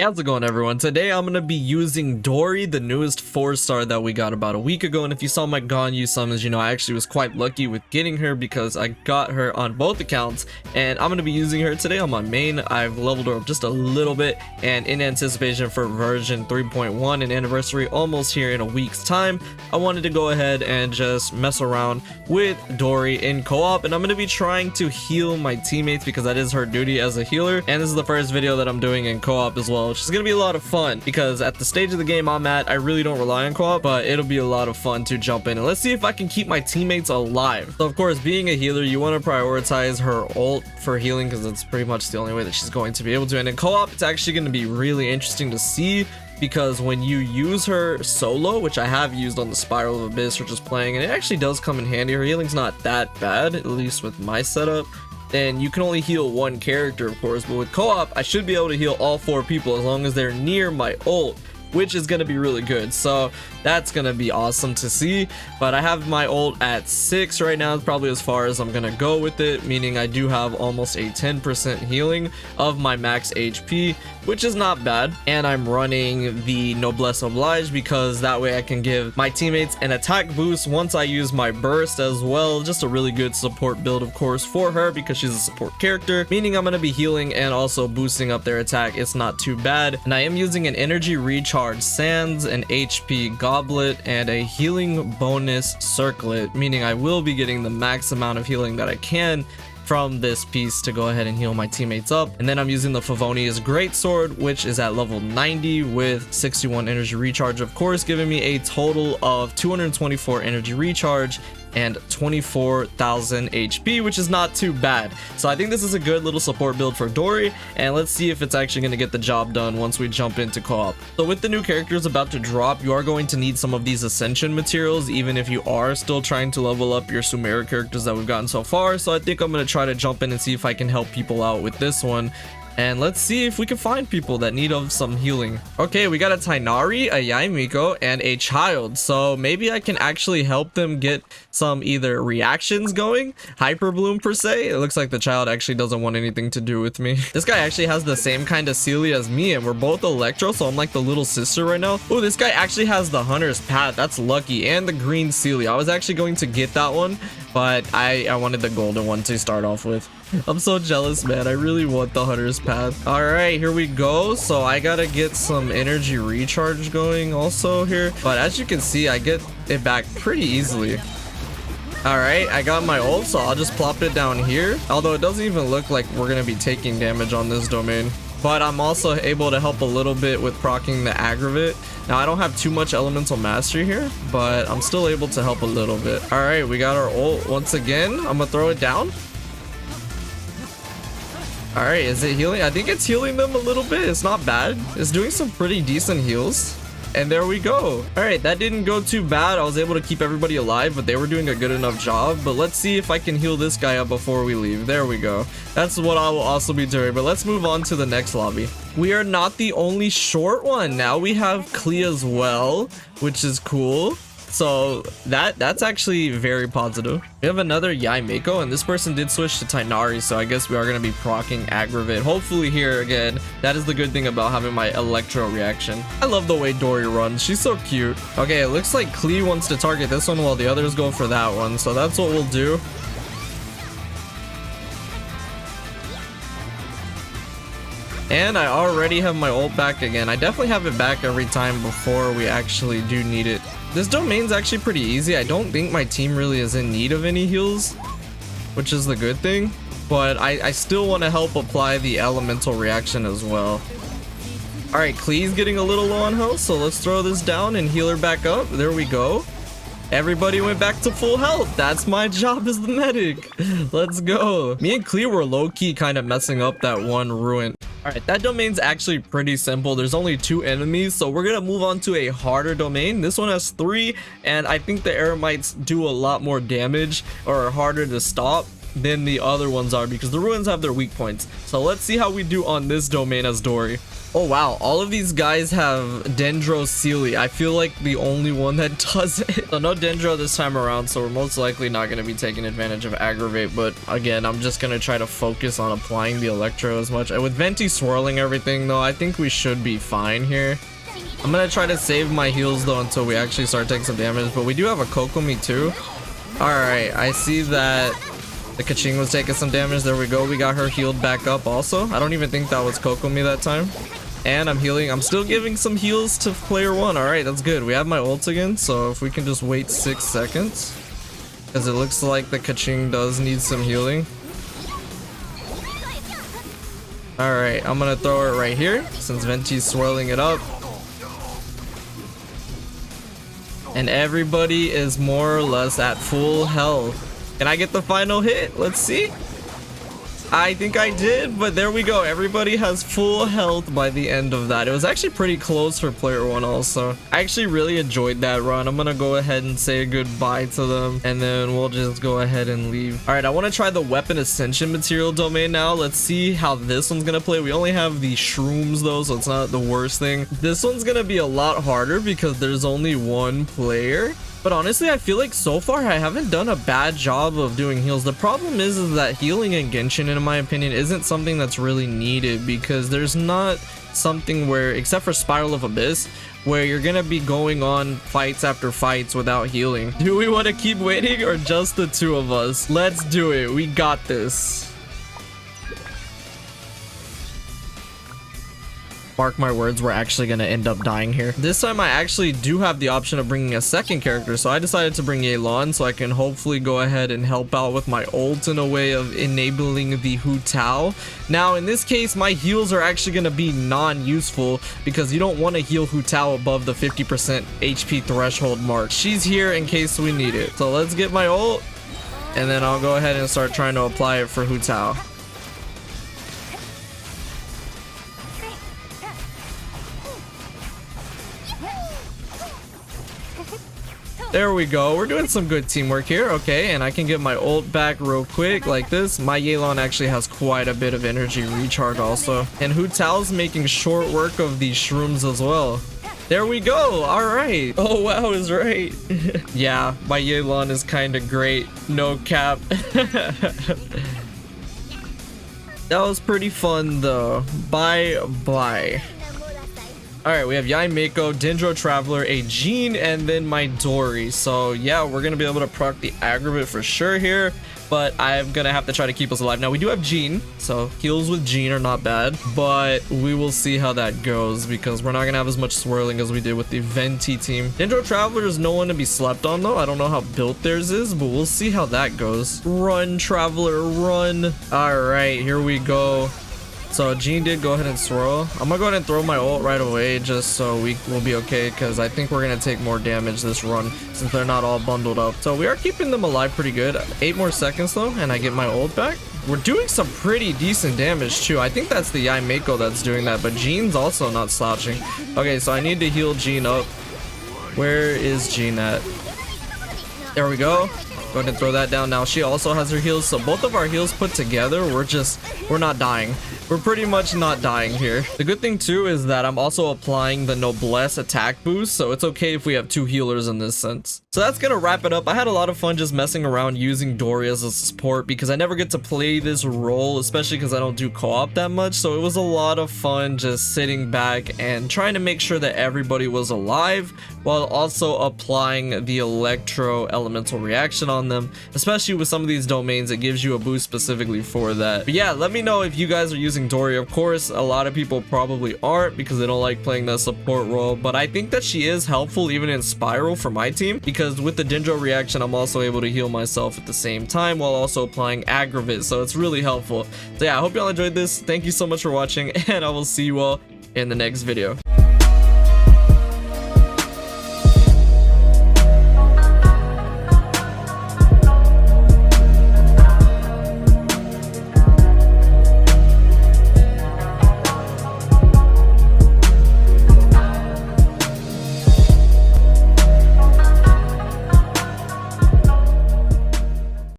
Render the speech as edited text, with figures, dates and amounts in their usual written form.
How's it going, everyone? Today I'm going to be using Dori, the newest 4-star that we got about a week ago. And if you saw my Ganyu summons, you know I actually was quite lucky with getting her because I got her on both accounts. And I'm going to be using her today on my main. I've leveled her up just a little bit, and in anticipation for version 3.1 and anniversary almost here in a week's time, I wanted to go ahead and just mess around with Dori in co-op. And I'm going to be trying to heal my teammates because that is her duty as a healer. And this is the first video that I'm doing in co-op as well, which is gonna be a lot of fun because at the stage of the game I'm at, I really don't rely on co-op, but it'll be a lot of fun to jump in and let's see if I can keep my teammates alive. So of course, being a healer, you want to prioritize her ult for healing because it's pretty much the only way that she's going to be able to. And in co-op, it's actually going to be really interesting to see because when you use her solo, which I have used on the Spiral of Abyss or just playing, and it actually does come in handy. Her healing's not that bad, at least with my setup. And you can only heal one character, of course, but with co-op I should be able to heal all 4 people as long as they're near my ult, which is going to be really good. So that's going to be awesome to see. But I have my ult at 6 right now. It's probably as far as I'm going to go with it, meaning I do have almost a 10% healing of my max HP, which is not bad. And I'm running the Noblesse Oblige because that way I can give my teammates an attack boost once I use my burst as well. Just a really good support build, of course, for her because she's a support character, meaning I'm going to be healing and also boosting up their attack. It's not too bad. And I am using an energy recharge sands, an HP goblet, and a healing bonus circlet, meaning I will be getting the max amount of healing that I can from this piece to go ahead and heal my teammates up. And then I'm using the Favonius Greatsword, which is at level 90 with 61 energy recharge, of course, giving me a total of 224 energy recharge and 24,000 HP, which is not too bad. So I think this is a good little support build for Dori, and let's see if it's actually going to get the job done once we jump into co-op. So with the new characters about to drop, you are going to need some of these ascension materials, even if you are still trying to level up your Sumeru characters that we've gotten so far. So I think I'm going to try to jump in and see if I can help people out with this one. And let's see if we can find people that need of some healing. Okay, we got a Tainari, a Yaimiko, and a child. So maybe I can actually help them get some either reactions going, hyper bloom per se. It looks like the child actually doesn't want anything to do with me. This guy actually has the same kind of Celia as me, and we're both Electro, so I'm like the little sister right now. Oh, this guy actually has the Hunter's Path. That's lucky. And the green Celia. I was actually going to get that one, but I wanted the golden one to start off with. I'm so jealous, man. I really want the Hunter's Path. All right, here we go. So I gotta get some energy recharge going also here, but as you can see, I get it back pretty easily. All right, I got my ult, so I'll just plop it down here, although it doesn't even look like we're gonna be taking damage on this domain. But I'm also able to help a little bit with proccing the aggravate. Now I don't have too much elemental mastery here, but I'm still able to help a little bit. All right, we got our ult once again. I'm gonna throw it down. All right, is it healing? I think it's healing them a little bit. It's not bad. It's doing some pretty decent heals. And there we go. All right, that didn't go too bad. I was able to keep everybody alive, but they were doing a good enough job. But let's see if I can heal this guy up before we leave. There we go. That's what I will also be doing. But let's move on to the next lobby. We are not the only short one. Now we have Klee as well, which is cool. So that's actually very positive. We have another Yaimiko, and this person did switch to Tainari, so I guess we are going to be proccing aggravate. Hopefully here again. That is the good thing about having my electro reaction. I love the way Dori runs. She's so cute. Okay, it looks like Klee wants to target this one while the others go for that one, so that's what we'll do. And I already have my ult back again. I definitely have it back every time before we actually do need it. This domain's actually pretty easy. I don't think my team really is in need of any heals, which is the good thing. But I still want to help apply the elemental reaction as well. All right, Klee's getting a little low on health, so let's throw this down and heal her back up. There we go. Everybody went back to full health. That's my job as the medic. Let's go. Me and Klee were low-key kind of messing up that one ruin. All right, that domain's actually pretty simple. There's only 2 enemies, so we're gonna move on to a harder domain. This one has 3, and I think the Eremites do a lot more damage or are harder to stop. than the other ones are because the ruins have their weak points. So let's see how we do on this domain as Dori. Oh wow, all of these guys have Dendro Sealy. I feel like the only one that does it. So no Dendro this time around, so we're most likely not going to be taking advantage of Aggravate. But again, I'm just going to try to focus on applying the Electro as much. With Venti swirling everything though, I think we should be fine here. I'm going to try to save my heals though until we actually start taking some damage. But we do have a Kokomi too. Alright, I see that the Kaching was taking some damage. There we go. We got her healed back up also. I don't even think that was Kokomi that time. And I'm healing. I'm still giving some heals to player 1. Alright, that's good. We have my ult again. So if we can just wait 6 seconds. Because it looks like the Kaching does need some healing. Alright, I'm going to throw it right here. Since Venti's swirling it up. And everybody is more or less at full health. Can I get the final hit? Let's see. I think I did, but there we go. Everybody has full health by the end of that. It was actually pretty close for player 1 also. I actually really enjoyed that run. I'm gonna go ahead and say goodbye to them, and then we'll just go ahead and leave. All right, I want to try the weapon ascension material domain now. Let's see how this one's gonna play. We only have the shrooms though, so it's not the worst thing. This one's gonna be a lot harder because there's only one player. But honestly, I feel like so far I haven't done a bad job of doing heals. The problem is that healing in Genshin, in my opinion, isn't something that's really needed because there's not something where, except for Spiral of Abyss, where you're gonna be going on fights after fights without healing. Do we want to keep waiting or just the two of us? Let's do it. We got this. Mark my words, we're actually going to end up dying here. This time I actually do have the option of bringing a second character, so I decided to bring Yelan so I can hopefully go ahead and help out with my ult in a way of enabling the Hu Tao. Now in this case, my heals are actually going to be non-useful because you don't want to heal Hu Tao above the 50% HP threshold mark. She's here in case we need it. So let's get my ult and then I'll go ahead and start trying to apply it for Hu Tao. There we go. We're doing some good teamwork here. Okay, and I can get my ult back real quick like this. My Yelan actually has quite a bit of energy recharge also. And Hu Tao's making short work of these shrooms as well. There we go. All right. Oh, wow is right. Yeah, my Yelan is kind of great. No cap. That was pretty fun though. Bye. Alright, we have Yai Mako, Dendro Traveler, a Jean, and then my Dori. So yeah, we're gonna be able to proc the Aggravate for sure here, but I'm gonna have to try to keep us alive. Now we do have Jean, so heals with Jean are not bad, but we will see how that goes because we're not gonna have as much swirling as we did with the Venti team. Dendro Traveler is no one to be slept on though. I don't know how built theirs is, but we'll see how that goes. Run, Traveler, run. Alright, here we go. So Jean did go ahead and swirl. I'm gonna go ahead and throw my ult right away just so we will be okay because I think we're gonna take more damage this run since they're not all bundled up. So we are keeping them alive pretty good. 8 more seconds though and I get my ult back. We're doing some pretty decent damage too. I think that's the Yai Mako that's doing that, but Jean's also not slouching. Okay, so I need to heal Jean up. Where is Jean at? There we go. Go ahead and throw that down. Now she also has her heals, so both of our heals put together, we're not dying. We're pretty much not dying here. The good thing too is that I'm also applying the Noblesse attack boost, so it's okay if we have 2 healers in this sense. So that's gonna wrap it up. I had a lot of fun just messing around using Dori as a support because I never get to play this role, especially because I don't do co-op that much. So it was a lot of fun just sitting back and trying to make sure that everybody was alive while also applying the Electro Elemental reaction on them, especially with some of these domains. It gives you a boost specifically for that. But yeah, let me know if you guys are using Dori. Of course, a lot of people probably aren't because they don't like playing that support role, but I think that she is helpful even in Spiral for my team because with the Dendro reaction, I'm also able to heal myself at the same time while also applying Aggravate, so it's really helpful. So yeah, I hope y'all enjoyed this. Thank you so much for watching, and I will see you all in the next video.